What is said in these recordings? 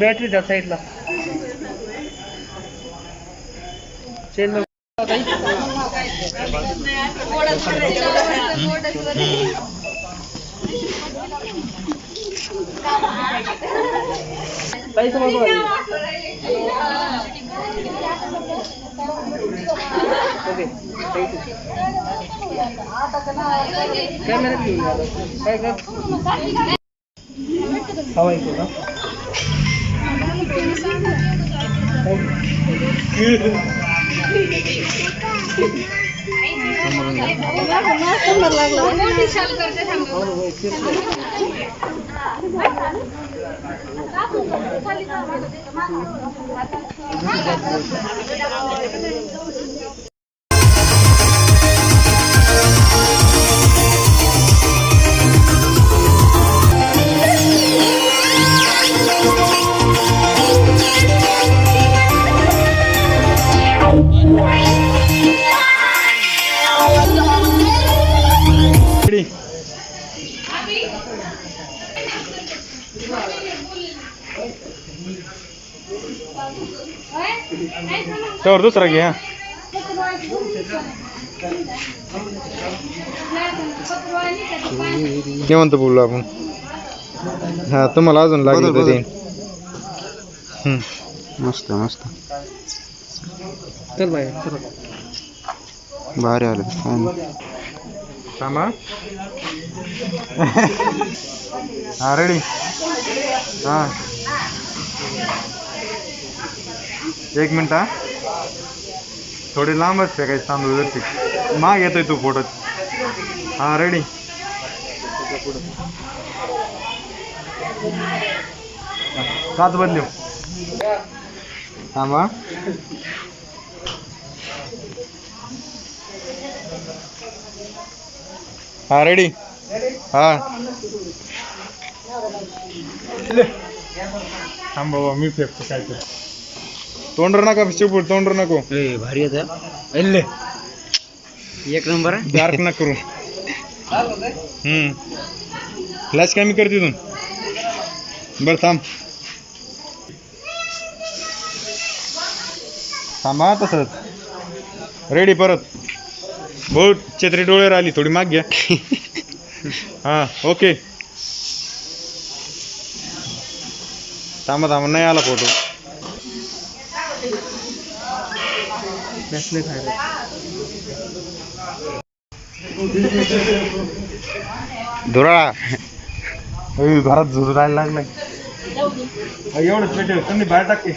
Battery त्या साईडला chain camera घेऊन काय कर हवा येतो का तर दुसरा घे हा निवांत बोलू आपण हा तुम्हाला अजून लागेल तरी मस्त मस्त चल बाय भारी आलं थांबा हा रेडी हा 1 मिनिट हा थोडी लांबच फेकायचं तांदूळ व्यवस्थित माग येतोय तू फोटो हा रेडी सात बदलू थांबा हा रेडी हा थांब बाबा मी फेकतो काय तर तोंडर नका शिवपूर तोंडर नको भारी येत एक नंबर डार्क न करू फ्लॅश कमी कर तिथून बरं थांब थांबा तसंच रेडी परत बहुत छत्री डोळ्यावर आली थोडी माग घ्या हा ओके थांबा थांबा नाही आला फोटो धुराळा घरात झुरू राहायला लागलाय एवढंच भेटेल तुम्ही बाहेर टाकते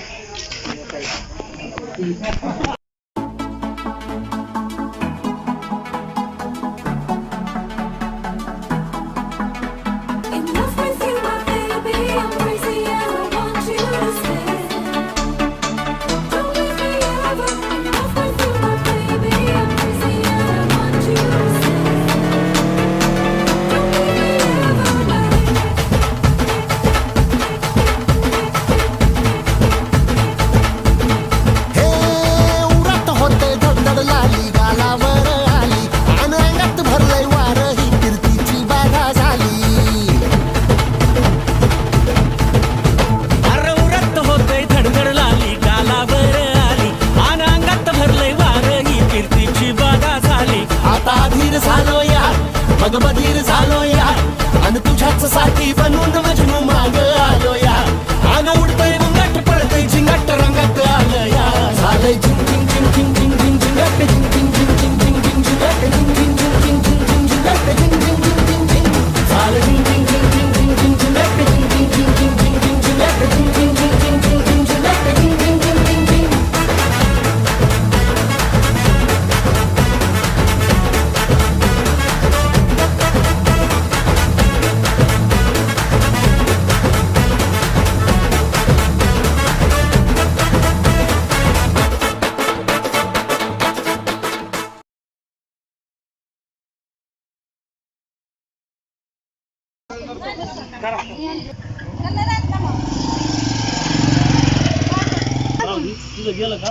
मग बधीर झालो या आणि तुझ्याच साठी बनून मजनू माग आलो या आन उडतय गुंगट पडतय झिंगट रंगात आलं या झालंय झिंग झिंग झिंग झिंग झिंग झिंग झिंगट झिंग झिंग झिंग झिंग झिंग झिंग झिंगट झिंग झिंग झिंग झिंग झिंग झिंग झिंगट झिंग झिंग झिंग झिंग झिंग झालं झिंग झिंग झिंग झिंग झिंग झिंग झिंगट झिंग झिंग झिंग झिंग झिंग झिंग झिंगट झिंग झिंग झिंग झिंग झिंग झिंग झिंगट झिंग झिंग झिंग झिंग झिंग तुझं गेलं का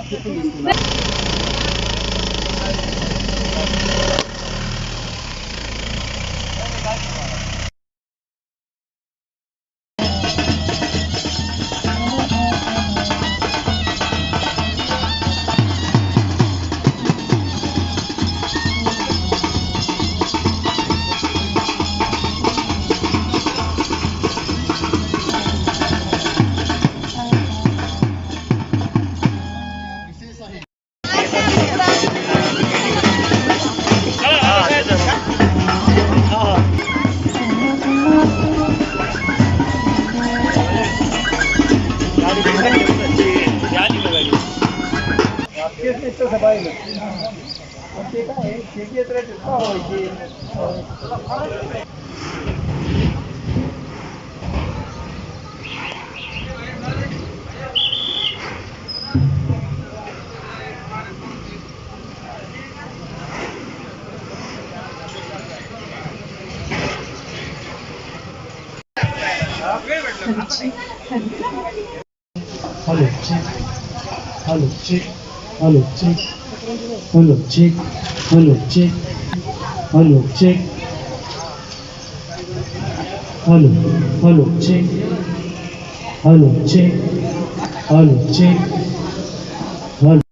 तसं पाहिलं पण ते काय आहे, शेती येत राहते का व्हायचे. Hello, check. Hello, check. Hello, check. Hello, check. Hello, check. Hello, check. Hello, hello, check. Hello, check. Hello, check. Hello.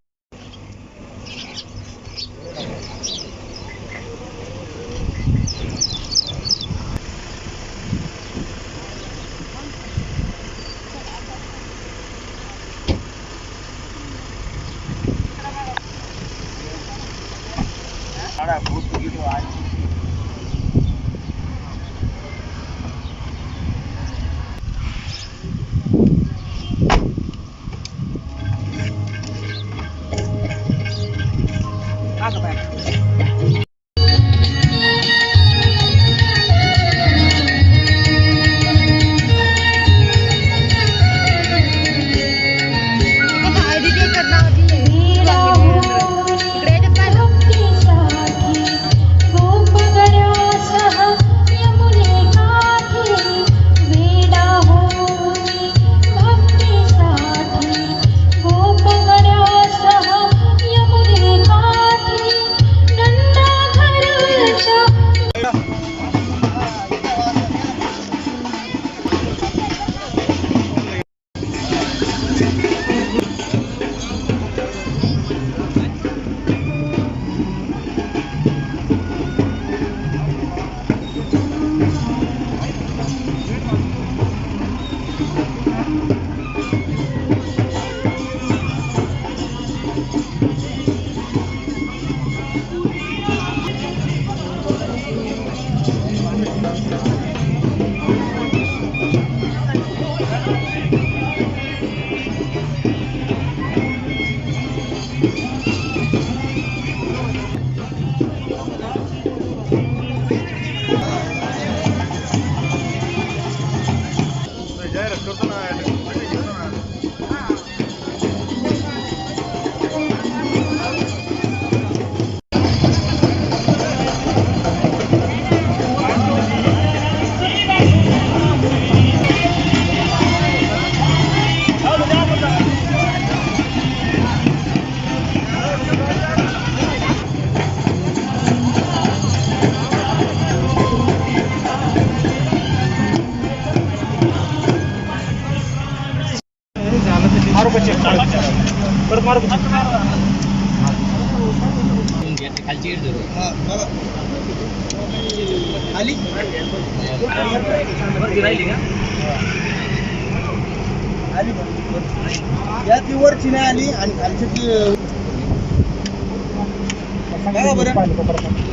या ती वरची नाही आली आणि खालची ती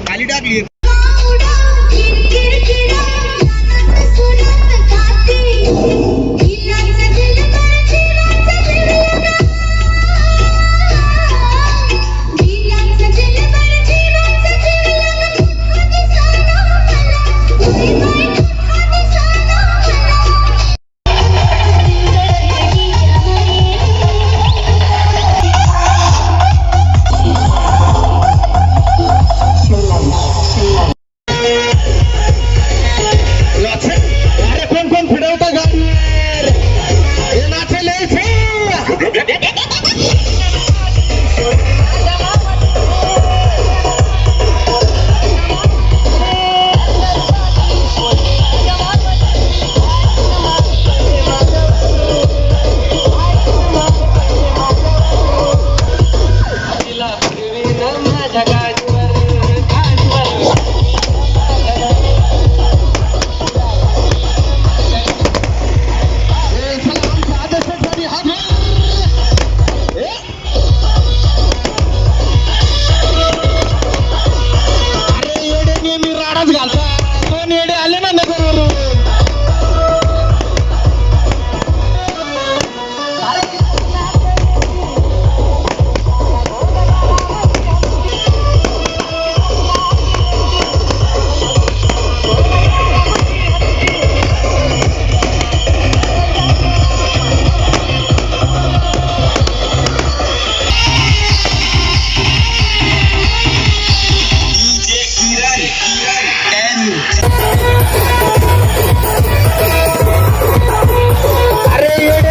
खाली टाकली. Say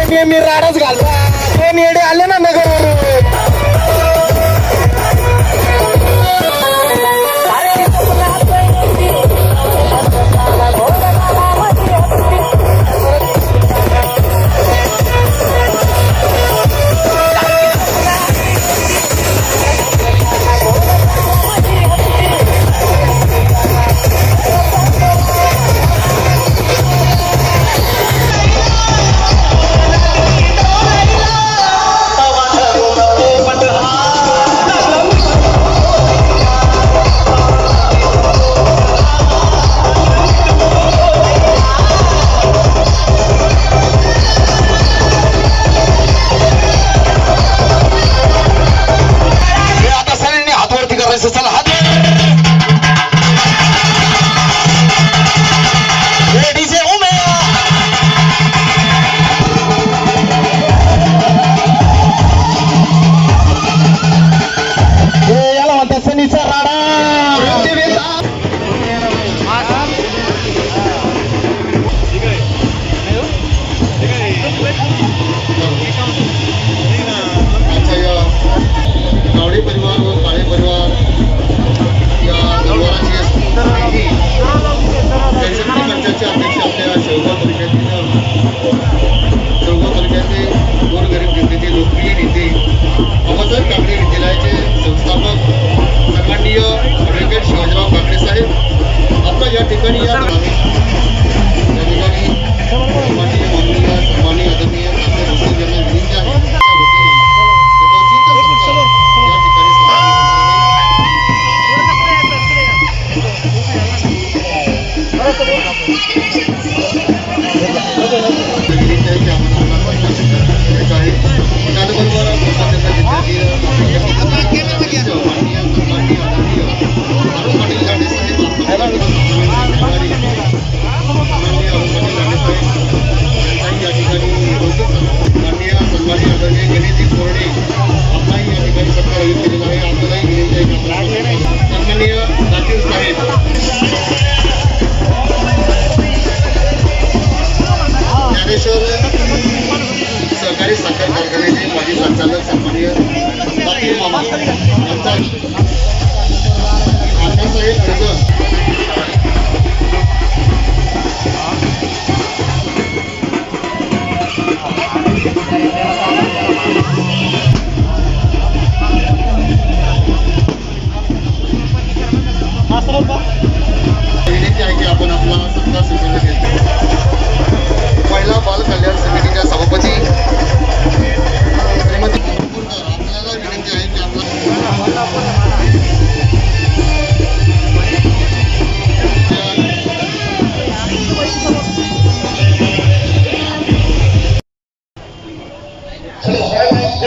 ते मी राडच घालला ते नेडे आले ना नगरवरून चला हात डीजे उमे याला म्हणतात सनीचा राडा गावडे परिवार व काळे परिवार या परिवाराची मंचाचे अध्यक्ष आपल्या शेवगाव तालुक्याचे गोरगरीब जनतेचे लोकप्रिय नेते अमरदास काकडे विद्यालयाचे संस्थापक सन्माननीय ॲडव्होकेट शिवाजीराव काकडे साहेब आपल्या या ठिकाणी सन्माननीय माननीय आदरणीय यांना विनंती आहे सहकारी साखर कारखान्याचे माजी संचालक सन्माननीय पाटील मामा यांचा अण्णासाहेब गजर विनंती आहे की आपण आपला सत्कार स्वीकारला घेतो महिला बाल कल्याण समितीच्या सभापती श्रीमती आपल्याला विनंती आहे की आपला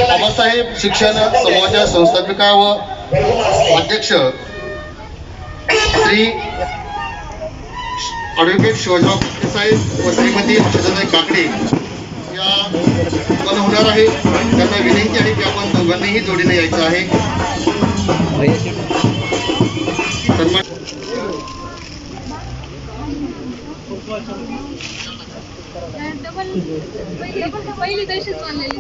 बाबासाहेब शिक्षण समाजाच्या संस्थापिका व अध्यक्ष श्री ॲडव्होकेट शिवाजीराव काकडे साहेब व श्रीमती अक्षताताई काकडे या पण होणार आहे त्यांना विनंती आहे की आपण दोघांनीही जोडीने यायचं आहे सन्मान पहिली तशीच चाललेली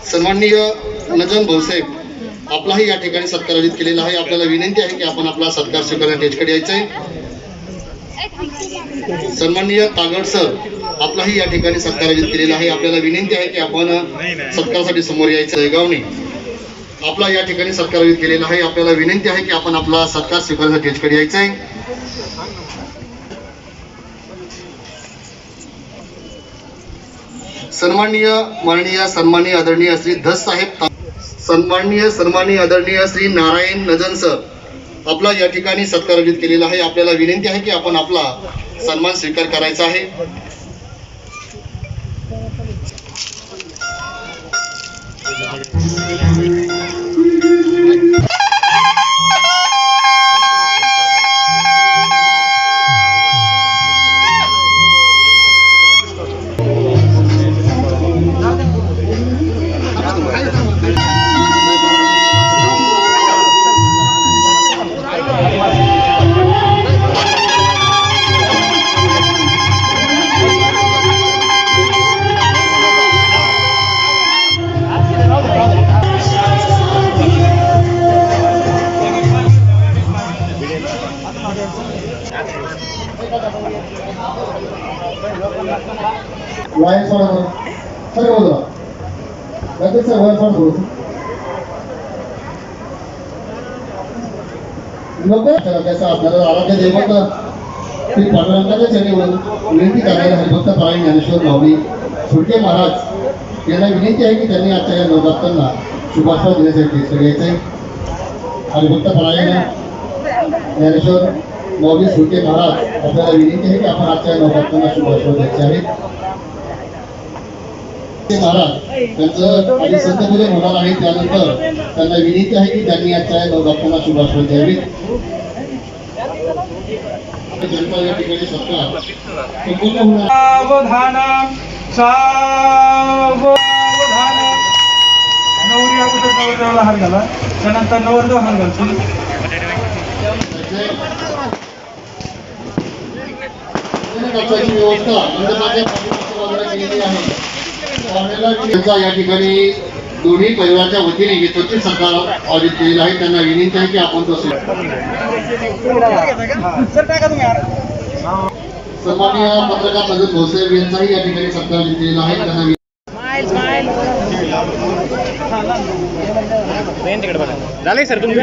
सन्माननीय नजन भाऊसाहेब आपलाही या ठिकाणी सत्कार आयोजित केलेला आहे आपल्याला विनंती आहे की आपण आपला सत्कार स्वीकारण्या स्टेजकडे यायचं आहे सन्माननीय तागड सर आपलाही या ठिकाणी सत्कार आयोजित केलेला आहे आपल्याला विनंती आहे की आपण सत्कारासाठी समोर यायचं आहे गावने आपला या ठिकाणी सत्कार आयोजित केलेला आहे आपल्याला विनंती आहे की आपण आपला सत्कार स्वीकारण्यासाठी स्टेजकडे यायचं आहे सन्माननीय माननीय सन्माननीय आदरणीय श्री धस साहेब सन्माननीय आदरणीय श्री नारायण नजन सर आपला या ठिकाणी सत्कार आयोजित केलेला आहे आपल्याला विनंती आहे की आपण आपला सन्मान स्वीकार करायचा आहे त्यापेक्षा वर पण बोलू नको त्याचा आपल्याला आराध्य दैवत श्री पांडुरंगाच्या चरणी विनंती करणारे हरिभक्त परायण ज्ञानेश्वर माऊली सुटके महाराज यांना विनंती आहे की त्यांनी आजच्या या नवभक्तांना शुभाशय देण्यासाठी सगळ्याचे हरिभक्त परायण ज्ञानेश्वर माऊली सुटके महाराज आपल्याला विनंती आहे की आपण आजच्या नवभक्तांना शुभाशय द्यायचे आहेत महाराज त्यांचं आधी संतपूजन होणार आहे त्यानंतर त्यांना विनंती आहे की त्यांनी आजच्या नवभक्तांना शुभाशय द्यावी जनता या ठिकाणी सत्कार संपूर्ण होणार सावधान सावधान नवरी अगोदर नवरदेवाला हार घाला त्यानंतर नवरदेव हार घालतील कक्षाची व्यवस्था मंडपाच्या पाठीमागच्या बाजूला केलेली आहे पाहुण्याला त्यांचा या ठिकाणी दोन्ही परिवाराच्या वतीने यथोचित सत्कार आयोजित केलेला आहे त्यांना विनंती आहे की आपण तो सन्माननीय पत्रकार नजर भोसले यांचाही या ठिकाणी सत्कार आयोजित केलेला आहे त्यांना झाले सर तुम्ही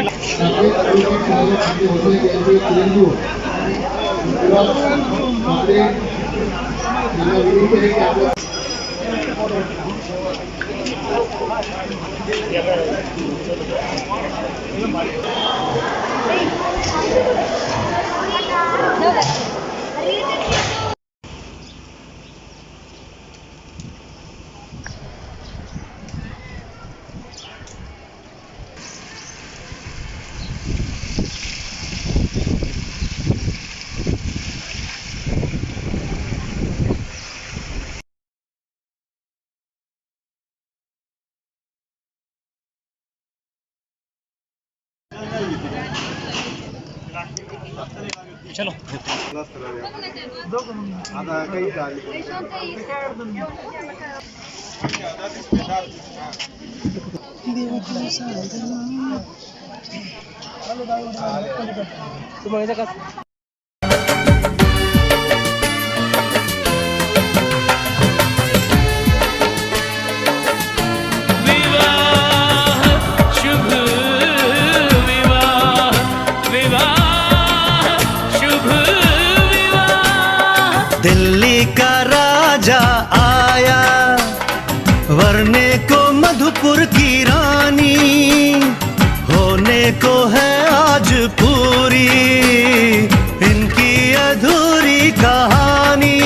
चलो आता काही तुम्हाला का दिल्ली का राजा आया वरने को मधुपुर की रानी होने को है आज पूरी इनकी अधूरी कहानी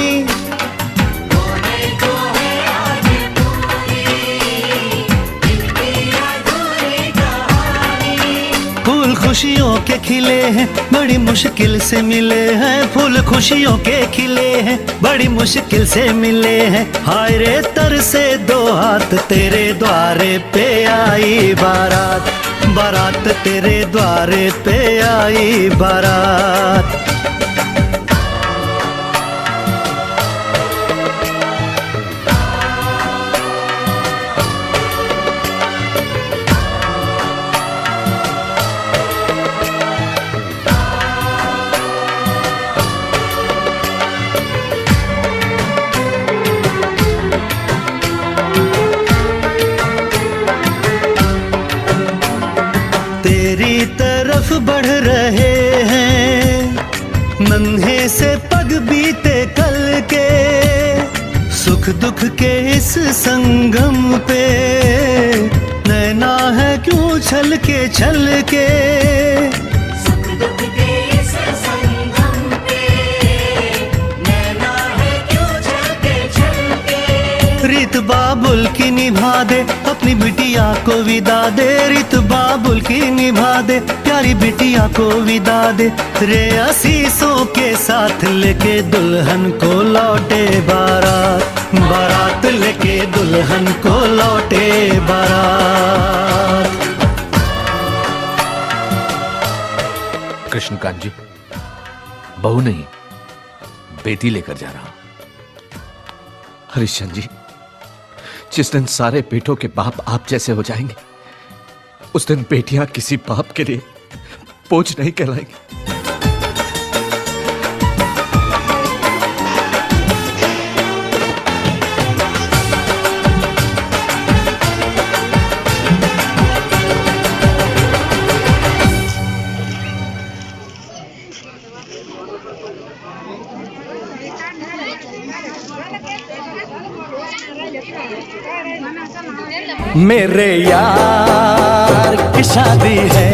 फूल खुशियों के खिले हैं बड़ी मुश्किल से मिले हैं फूल खुशियों के खिले हैं बड़ी मुश्किल से मिले हैं हाय रे तर से दो हाथ तेरे द्वारे पे आई बारात बारात तेरे द्वारे पे आई बारात तेरी तरफ बढ़ रहे हैं नन्हे से पग बीते कल के सुख दुख के इस संगम पे नैना है क्यों छल के सुख दुख के इस संगम पे नैना है क्यों छल के रीत बाबुल की निभा दे अपनी बिटिया को विदा दे रीत बाबुल की निभा दे प्यारी बिटिया को विदा दे रे आशीषों के साथ लेके दुल्हन को लौटे बारात बारात लेके दुल्हन को लौटे बारात। कृष्णकांत जी बहू नहीं बेटी लेकर जा रहा हूं। हरिश्चंद्र जी जिस दिन सारे बेटों के बाप आप जैसे हो जाएंगे उस दिन बेटियां किसी बाप के लिए बोझ नहीं कहलाएंगी। मेरे यार की शादी है